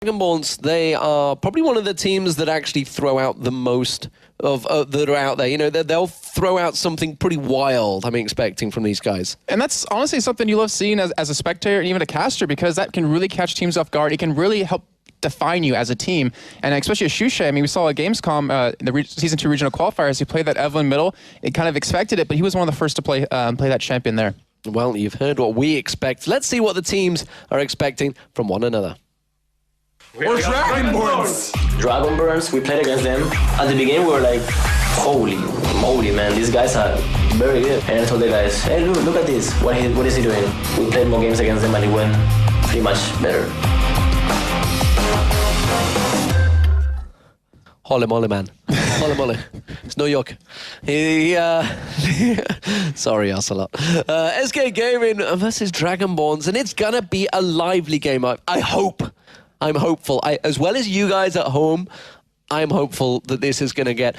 Dragonborns, they are probably one of the teams that actually throw out the most of that are out there. You know, they'll throw out something pretty wild, I'm expecting from these guys. And that's honestly something you love seeing as a spectator and even a caster, because that can really catch teams off guard. It can really help define you as a team. And especially as Shushay, I mean, we saw at Gamescom, the Season 2 regional qualifiers, he played that Evelyn middle. It kind of expected it, but he was one of the first to play that champion there. Well, you've heard what we expect. Let's see what the teams are expecting from one another. Or Dragonborns! Dragonborns, we played against them. At the beginning, we were like, holy moly, man, these guys are very good. And I told the guys, hey, look at this. What is he doing? We played more games against them and it went pretty much better. Holy moly, man. Holy moly. It's New York. Sorry, Ocelot. SK Gaming versus Dragonborns, and it's gonna be a lively game. I hope. I'm hopeful. As well as you guys at home, I'm hopeful that this is going to get...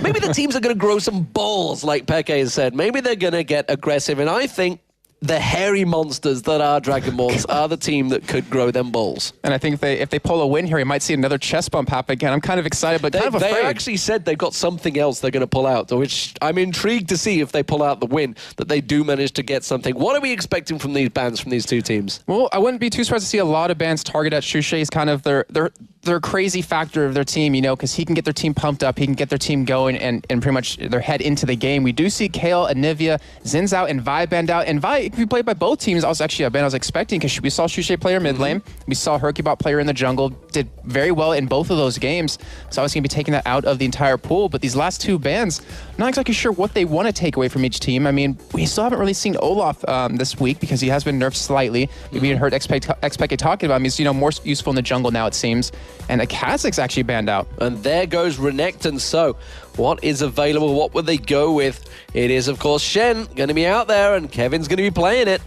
Maybe the teams are going to grow some balls, like Peke has said. Maybe they're going to get aggressive, and I think the hairy monsters that are Dragonborns are the team that could grow them balls. And I think if they pull a win here, you might see another chest bump happen again. I'm kind of excited, but kind of afraid. They actually said they've got something else they're going to pull out, which I'm intrigued to see if they pull out the win, that they do manage to get something. What are we expecting from these bans, from these two teams? Well, I wouldn't be too surprised to see a lot of bans target at Shushay. Is kind of their crazy factor of their team, you know, because he can get their team pumped up, he can get their team going and pretty much their head into the game. We do see Kale, Anivia, Zin's out, and Vi banned out. And Vi can be played by both teams. I was actually a ban I was expecting, because we saw Shushay player mid lane, we saw Hercubot player in the jungle, did very well in both of those games. So I was going to be taking that out of the entire pool. But these last two bans, not exactly sure what they want to take away from each team. I mean, we still haven't really seen Olaf this week, because he has been nerfed slightly. We heard Expect talking about him. He's, you know, more useful in the jungle now, it seems. And Akazik's actually banned out. And there goes Renekton. So what is available? What would they go with? It is, of course, Shen going to be out there, and Kevin's going to be playing it.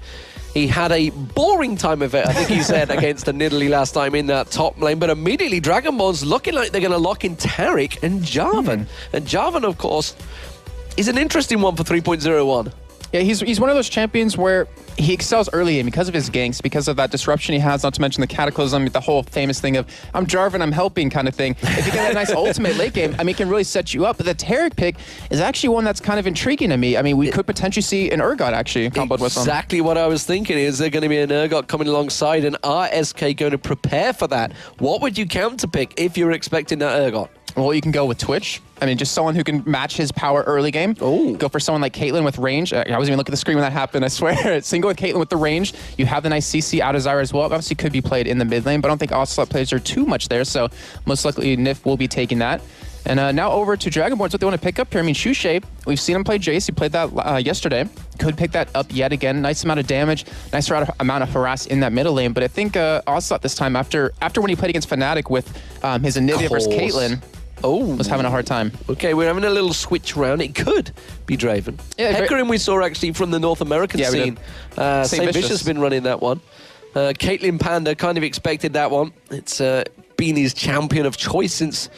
He had a boring time of it, I think he said, against the Nidalee last time in that top lane. But immediately, Dragonborns looking like they're going to lock in Taric and Jarvan. And Jarvan, of course, is an interesting one for 3.01. Yeah, he's one of those champions where he excels early in because of his ganks, because of that disruption he has, not to mention the Cataclysm, the whole famous thing of, I'm Jarvan, I'm helping kind of thing. If you get a nice ultimate late game, I mean, it can really set you up. But the Taric pick is actually one that's kind of intriguing to me. I mean, we could potentially see an Urgot actually comboed with him. Exactly what I was thinking. Is there going to be an Urgot coming alongside, and are SK going to prepare for that? What would you counter pick if you're expecting that Urgot? Well, you can go with Twitch. I mean, just someone who can match his power early game. Oh. Go for someone like Caitlyn with range. I wasn't even looking at the screen when that happened, I swear. So you can go with Caitlyn with the range. You have the nice CC out of Zyra as well. Obviously could be played in the mid lane, but I don't think Ocelot players are too much there, so most likely Nif will be taking that. And now over to Dragonborns, what they want to pick up here. I mean, Shushay, we've seen him play Jace. He played that yesterday. Could pick that up yet again. Nice amount of damage, nice amount of harass in that middle lane. But I think Ocelot this time, after when he played against Fnatic with his Anivia versus Caitlyn, was having a hard time. Okay, we're having a little switch around. It could be Draven. Yeah, Hecarim we saw actually from the North American scene. St. Vicious has been running that one. Caitlyn Panda kind of expected that one. It's been his champion of choice since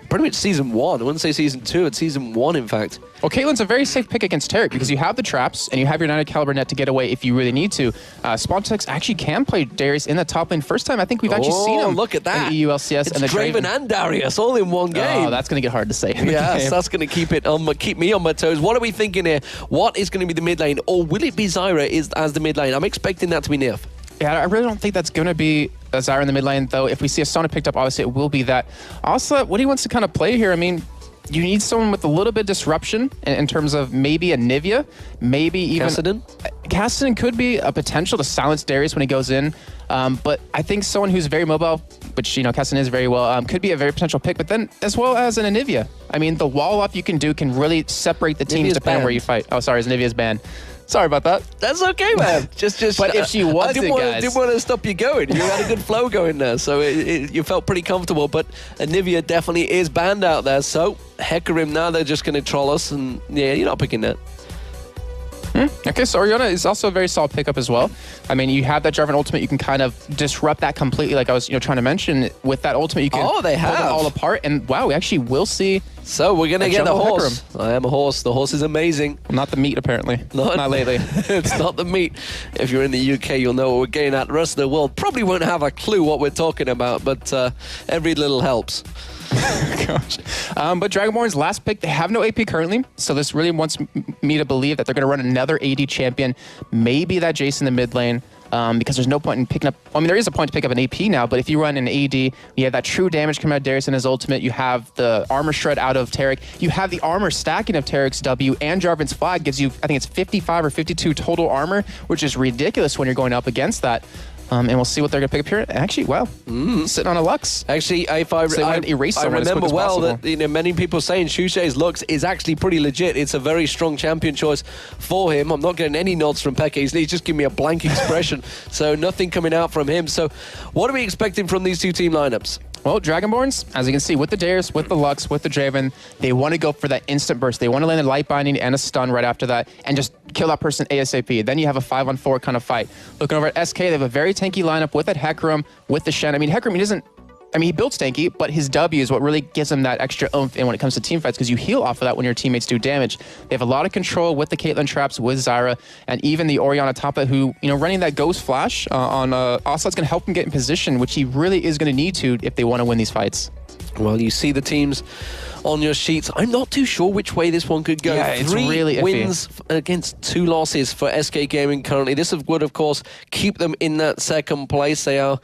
pretty much Season 1. I wouldn't say Season 2, it's Season 1, in fact. Well, Caitlyn's a very safe pick against Taric because you have the traps and you have your 90 caliber net to get away if you really need to. Spontexx actually can play Darius in the top lane. First time I think we've actually seen him. Look at that. In the EU LCS it's and the Draven and Darius all in one game. Oh, that's going to get hard to say. Yes, that's going to keep me on my toes. What are we thinking here? What is going to be the mid lane? Or will it be Zyra as the mid lane? I'm expecting that to be Nif. Yeah, I really don't think that's going to be Zyra in the mid lane, though. If we see a Sona picked up, obviously it will be that. Also, what he wants to kind of play here, I mean, you need someone with a little bit of disruption in terms of maybe a Nivea, maybe even... Kassadin could be a potential to silence Darius when he goes in, but I think someone who's very mobile, which, you know, Kassadin is very well, could be a very potential pick, but then as well as an Anivia. I mean, the wall up you can do can really separate the teams depending on where you fight. Oh, sorry, Anivia's banned. Sorry about that. That's okay, man. just. But if she wasn't, I didn't want to stop you going. You had a good flow going there, so you felt pretty comfortable. But Anivia definitely is banned out there. So Hecarim now, they're just going to troll us, and yeah, you're not picking that. Okay, so Orianna is also a very solid pickup as well. I mean, you have that Jarvan ultimate, you can kind of disrupt that completely, like I was trying to mention. With that ultimate, you can pull it all apart. And wow, we actually will see So we're going to get the jungle horse. I am a horse. The horse is amazing. Not the meat, apparently. Not lately. It's not the meat. If you're in the UK, you'll know what we're getting at. The rest of the world probably won't have a clue what we're talking about, but every little helps. Gosh. But Dragonborn's last pick, they have no AP currently, so this really wants me to believe that they're going to run another AD champion, maybe that Jace in the mid lane. Because there's no point in picking up... I mean, there is a point to pick up an AP now, but if you run an AD, you have that true damage coming out of Darius in his ultimate, you have the armor shred out of Taric, you have the armor stacking of Taric's W, and Jarvan's flag gives you, I think it's 55 or 52 total armor, which is ridiculous when you're going up against that. And we'll see what they're going to pick up here. Actually, wow, sitting on a Lux. Actually, if I remember well that many people saying Shushei's Lux is actually pretty legit. It's a very strong champion choice for him. I'm not getting any nods from Pekka. He's just giving me a blank expression. So nothing coming out from him. So what are we expecting from these two team lineups? Well, Dragonborns, as you can see, with the Darius, with the Lux, with the Draven, they want to go for that instant burst. They want to land a light binding and a stun right after that and just kill that person ASAP. Then you have a 5-on-4 kind of fight. Looking over at SK, they have a very tanky lineup with that Hecarim, with the Shen. I mean, Hecarim, he builds tanky, but his W is what really gives him that extra oomph in when it comes to team fights, because you heal off of that when your teammates do damage. They have a lot of control with the Caitlyn traps, with Zyra, and even the Orianna Tapa, who, running that Ghost Flash on Ocelot's going to help him get in position, which he really is going to need to if they want to win these fights. Well, you see the teams on your sheets. I'm not too sure which way this one could go. Yeah, it's 3 really iffy. wins against 2 losses for SK Gaming currently. This would, of course, keep them in that second place. They are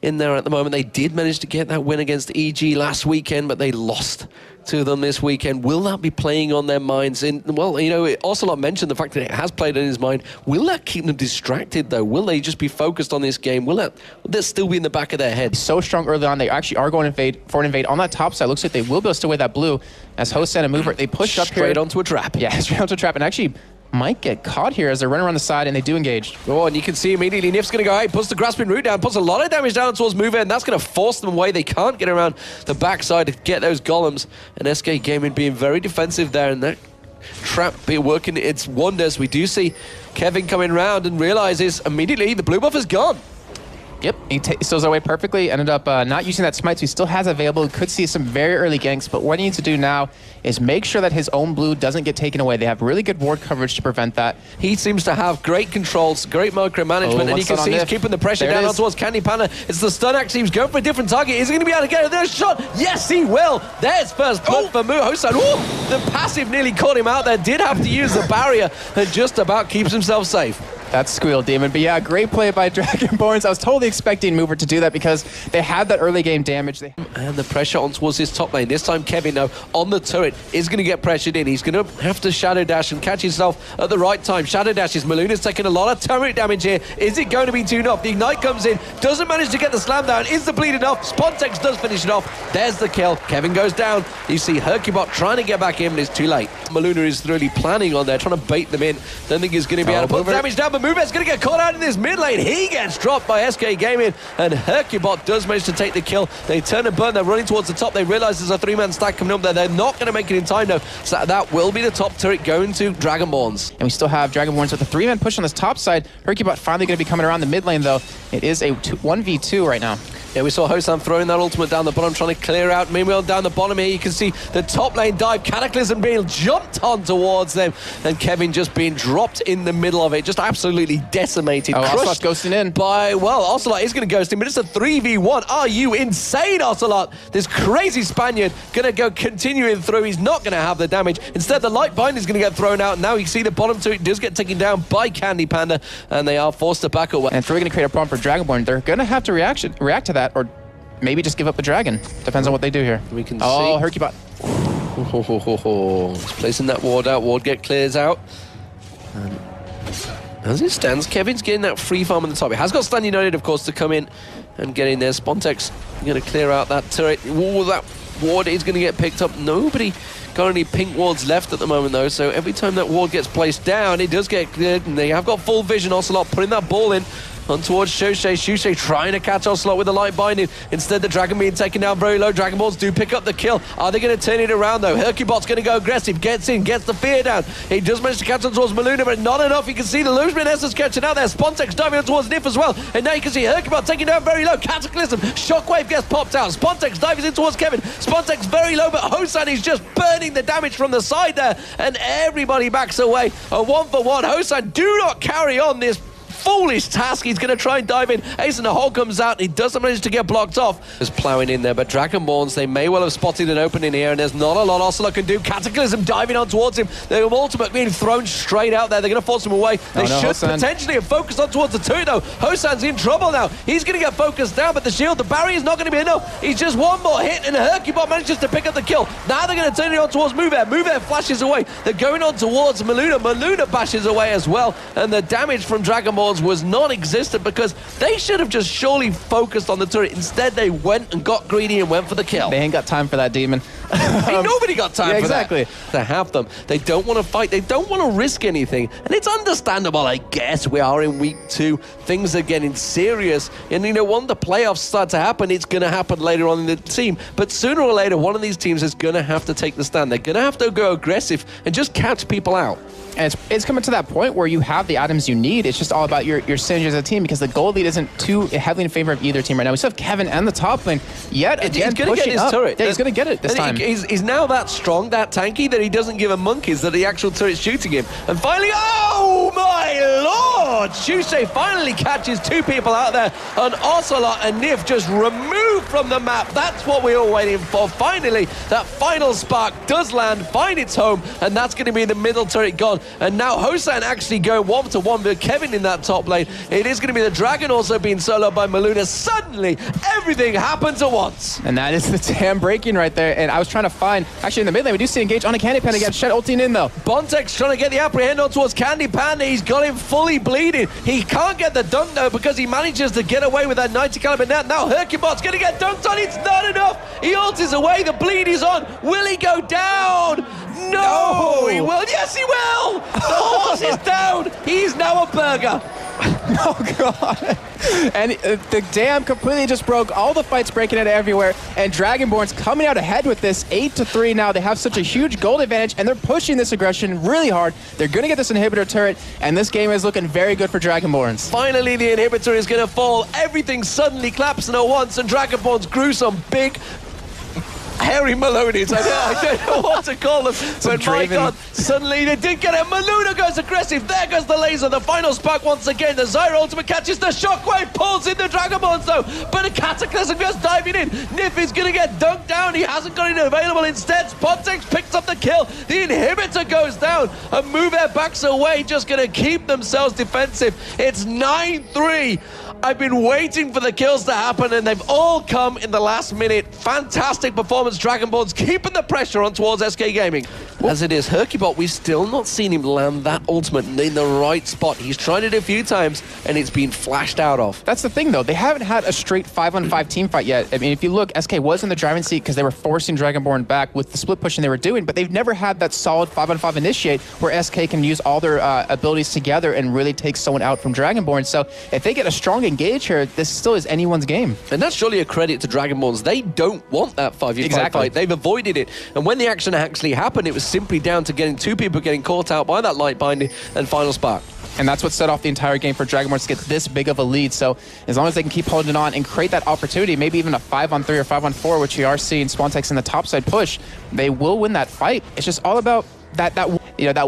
in there at the moment. They did manage to get that win against EG last weekend, but they lost to them this weekend. Will that be playing on their minds? Ocelot mentioned the fact that it has played on his mind. Will that keep them distracted, though? Will they just be focused on this game? Will that still be in the back of their head? So strong early on. They actually are going for an invade on that top side. Looks like they will be able to steal away that blue. As host and a mover, they push up straight onto a trap. Yeah, straight onto a trap. And actually might get caught here as they're running around the side, and they do engage. Oh, and you can see immediately Nif's going to go, hey, puts the grasping root down, puts a lot of damage down towards Mover, and that's going to force them away. They can't get around the backside to get those golems. And SK Gaming being very defensive there, and that trap be working its wonders. We do see Kevin coming round and realizes immediately the blue buff is gone. Yep, he steals away perfectly, ended up not using that smite, so he still has available. Could see some very early ganks, but what he needs to do now is make sure that his own blue doesn't get taken away. They have really good ward coverage to prevent that. He seems to have great controls, great micromanagement, and you can see he's keeping the pressure down towards Candy Panda. It's the stun actually, he's going for a different target. Is he going to be able to get it? There's a shot! Yes, he will! There's first blood for Mu. Hosan, the passive nearly caught him out there, did have to use the barrier, and just about keeps himself safe. That's Squeal Demon. But yeah, great play by Dragonborns. I was totally expecting Mover to do that because they had that early game damage. And the pressure on towards his top lane. This time Kevin, though, on the turret, is going to get pressured in. He's going to have to Shadow Dash and catch himself at the right time. Shadow Dashes. Maloona's taking a lot of turret damage here. Is it going to be 2 enough? The Ignite comes in, doesn't manage to get the slam down. Is the bleed enough? Spontexx does finish it off. There's the kill. Kevin goes down. You see Hercubot trying to get back in, but it's too late. Maloona is really planning on there, trying to bait them in. Don't think he's going to be able to put damage down, but Mover's going to get caught out in this mid lane. He gets dropped by SK Gaming, and Hercubot does manage to take the kill. They turn and burn. They're running towards the top. They realize there's a 3-man stack coming up there. They're not going to make it in time, though. So that will be the top turret going to Dragonborns. And we still have Dragonborns with a 3-man push on this top side. Hercubot finally going to be coming around the mid lane, though. It is a 1v2 right now. Yeah, we saw Hosan throwing that ultimate down the bottom, trying to clear out. Meanwhile, down the bottom here, you can see the top lane dive. Cataclysm being jumped on towards them, and Kevin just being dropped in the middle of it, just absolutely decimated. Ocelot's ghosting in. Ocelot is going to ghost him, but it's a 3v1. Are you insane, Ocelot? This crazy Spaniard going to go continuing through. He's not going to have the damage. Instead, the light bind is going to get thrown out. Now you see the bottom two, it does get taken down by Candy Panda, and they are forced to back away. And if we're going to create a problem for Dragonborn, they're going to have to react to that, or maybe just give up the dragon. Depends on what they do here. We can see. Hercubot. He's placing that ward out. Ward clears out. And as it stands, Kevin's getting that free farm on the top. He has got Stun United, of course, to come in and get in there. Spontexx going to clear out that turret. That ward is going to get picked up. Nobody got any pink wards left at the moment, though, so every time that ward gets placed down, it does get cleared, and they have got full vision. Ocelot putting that ball in on towards Shushay. Shushay trying to catch Ocelot with the light binding. Instead, the Dragon being taken down very low. Dragon Balls do pick up the kill. Are they going to turn it around, though? Hercubot's going to go aggressive. Gets in, gets the fear down. He does manage to catch on towards Maluna, but not enough. You can see the Lushman Essence catching out there. Spontexx diving on towards Nif as well. And now you can see Hercubot taking down very low. Cataclysm. Shockwave gets popped out. Spontexx dives in towards Kevin. Spontexx very low, but Hosan is just burning the damage from the side there. And everybody backs away. A 1-for-1. Hosan, do not carry on this foolish task. He's going to try and dive in. Ace in the hole comes out. He doesn't manage to get blocked off. Just plowing in there, but Dragonborns, they may well have spotted an opening here, and there's not a lot Ocelot can do. Cataclysm diving on towards him. The ultimate being thrown straight out there. They're going to force him away. They should potentially have focused on towards the turret, though. Hosan's in trouble now. He's going to get focused down, but the shield, the barrier is not going to be enough. He's just one more hit, and Hercubot manages to pick up the kill. Now they're going to turn it on towards Moveair. Moveair flashes away. They're going on towards Maluna. Maluna bashes away as well, and the damage from Dragonborns was non-existent because they should have just surely focused on the turret. Instead, they went and got greedy and went for the kill. They ain't got time for that, Demon. Ain't nobody got time for exactly. that. To have them. They don't want to fight. They don't want to risk anything. And it's understandable, I guess. We are in week 2. Things are getting serious. And, you know, when the playoffs start to happen, it's going to happen later on in the team. But sooner or later, one of these teams is going to have to take the stand. They're going to have to go aggressive and just catch people out. And it's coming to that point where you have the items you need. It's just all about your synergy as a team because the gold lead isn't too heavily in favor of either team right now. We still have Kevin and the top lane yet again he's going to get his turret. Yeah, he's going to get it this time. He's now that strong, that tanky, that he doesn't give a monkeys that the actual turret's shooting him. And finally, oh my lord! Shushay finally catches 2 people out there. And Ocelot and Nif just removed from the map. That's what we were waiting for. Finally, that final spark does land, find its home, and that's going to be the middle turret gone. And now Hosan actually going 1-to-1 with Kevin in that top lane. It is going to be the Dragon also being soloed by Maluna. Suddenly, everything happens at once. And that is the dam breaking right there. And I was trying to find, actually in the mid lane, we do see engage on a Candy Pan again. Shen ulting in though. Spontexx trying to get the apprehend on towards Candy Panda. He's got him fully bleeding. He can't get the dunk though because he manages to get away with that 90 caliber net. Now Hercubot's going to get dunked on. It's not enough. He ults away. The bleed is on. Will he go down? No, he will. Yes, he will. The horse is down. He's now a burger. Oh, God. And the dam completely just broke. All the fights breaking out everywhere. And Dragonborn's coming out ahead with this 8-3 now. They have such a huge gold advantage, and they're pushing this aggression really hard. They're going to get this inhibitor turret, and this game is looking very good for Dragonborns. Finally, the inhibitor is going to fall. Everything suddenly collapsing at once, and Dragonborns grew some big hairy Malonies. I don't know what to call them. But my God, suddenly they did get it. Maluna goes aggressive. There goes the laser. The final spark once again. The Zyra ultimate catches the shockwave, pulls in the Dragonborns though. But a Cataclysm goes diving in. Nif is going to get dunked down. He hasn't got it available. Instead, Spontexx picks up the kill. The inhibitor goes down. And Moveair backs away, just going to keep themselves defensive. It's 9-3. I've been waiting for the kills to happen, and they've all come in the last minute. Fantastic performance, Dragonborns, keeping the pressure on towards SK Gaming. As it is, Hercubot, we've still not seen him land that ultimate in the right spot. He's tried it a few times, and it's been flashed out of. That's the thing, though. They haven't had a straight 5-on-5 team fight yet. I mean, if you look, SK was in the driving seat because they were forcing Dragonborn back with the split pushing they were doing, but they've never had that solid 5-on-5 initiate where SK can use all their abilities together and really take someone out from Dragonborn. So if they get a strong engage here, this still is anyone's game. And that's surely a credit to Dragonborns. They don't want that 5v5 fight. They've avoided it. And when the action actually happened, it was simply down to getting 2 people getting caught out by that light binding and final spark. And that's what set off the entire game for Dragonborns to get this big of a lead. So as long as they can keep holding on and create that opportunity, maybe even a 5-on-3 or 5-on-4, which we are seeing Spontexx in the topside push, they will win that fight. It's just all about that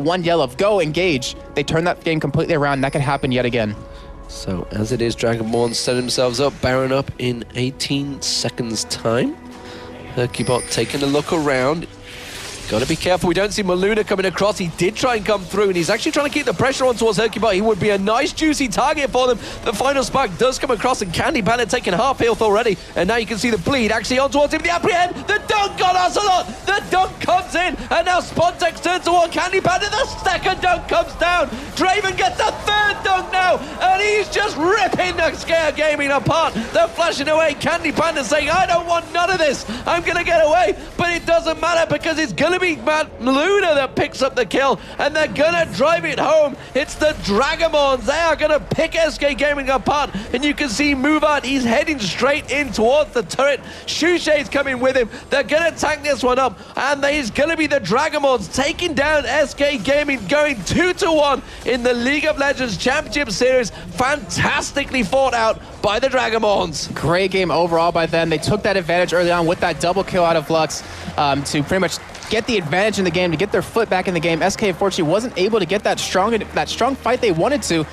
one yell of go, engage. They turn that game completely around, and that could happen yet again. So as it is, Dragonborn set themselves up, Baron up in 18 seconds time. Hercubot taking a look around. Got to be careful. We don't see Maluna coming across. He did try and come through, and he's actually trying to keep the pressure on towards Hercubot. He would be a nice, juicy target for them. The final spark does come across, and Candy Panda taking half health already. And now you can see the bleed actually on towards him. The apprehend. The dunk got Ocelot. The dunk comes in, and now Spontexx turns toward Candy Panda. The second dunk comes down. Draven gets a third dunk now, and he's He's just ripping SK Gaming apart. They're flashing away. Candy Panda saying, I don't want none of this. I'm going to get away. But it doesn't matter because it's going to be Matt Luna that picks up the kill. And they're going to drive it home. It's the Dragomons. They are going to pick SK Gaming apart. And you can see Muvart. He's heading straight in towards the turret. Shushe's coming with him. They're going to tank this one up. And he's going to be the Dragomons taking down SK Gaming, going 2-1 in the League of Legends Championship Series. Fantastically fought out by the Dragomons. Great game overall by them. They took that advantage early on with that double kill out of Lux to pretty much get the advantage in the game, to get their foot back in the game. SK unfortunately wasn't able to get that strong fight they wanted to.